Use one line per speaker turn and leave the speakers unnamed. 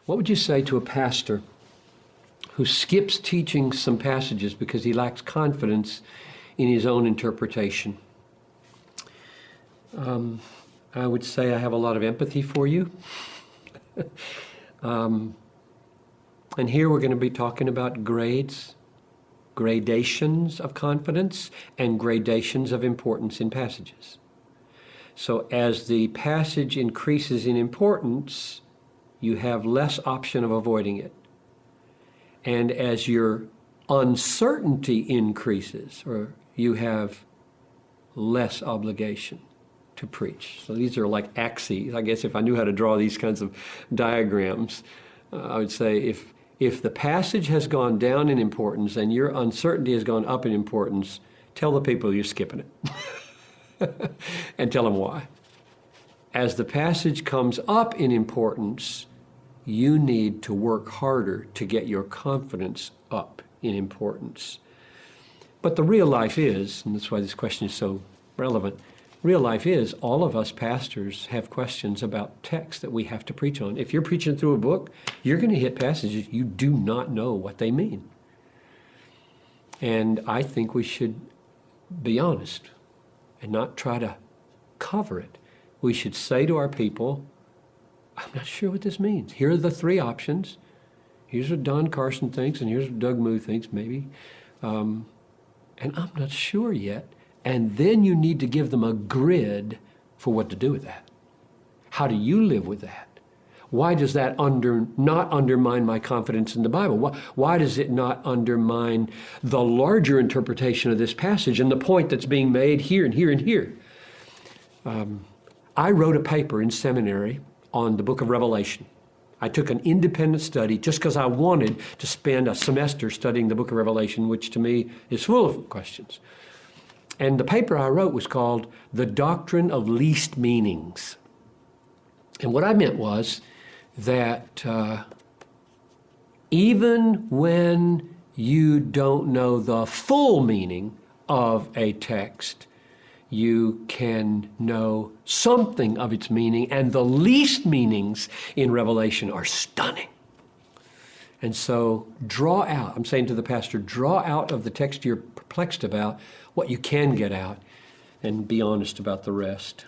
What would you say to a pastor who skips teaching some passages because he lacks confidence in his own interpretation? I would say I have a lot of empathy for you. And here we're going to be talking about grades, gradations of confidence, and gradations of importance in passages. So as the passage increases in importance, you have less option of avoiding it. And as your uncertainty increases, or you have less obligation to preach. So these are like axes. I guess if I knew how to draw these kinds of diagrams, I would say if the passage has gone down in importance and your uncertainty has gone up in importance, tell the people you're skipping it. And tell them why. As the passage comes up in importance, you need to work harder to get your confidence up in importance. But the real life is, and that's why this question is so relevant, real life is all of us pastors have questions about texts that we have to preach on. If you're preaching through a book, you're going to hit passages you do not know what they mean. And I think we should be honest and not try to cover it. We should say to our people, I'm not sure what this means. Here are the three options. Here's what Don Carson thinks, and here's what Doug Moo thinks, maybe. And I'm not sure yet. And then you need to give them a grid for what to do with that. How do you live with that? Why does that not undermine my confidence in the Bible? Why does it not undermine the larger interpretation of this passage and the point that's being made here and here and here? I wrote a paper in seminary on the book of Revelation. I took an independent study just because I wanted to spend a semester studying the book of Revelation, which to me is full of questions. And the paper I wrote was called The Doctrine of Least Meanings. And what I meant was that even when you don't know the full meaning of a text, you can know something of its meaning, and the least meanings in Revelation are stunning. And so draw out, I'm saying to the pastor, draw out of the text you're perplexed about what you can get out, and be honest about the rest.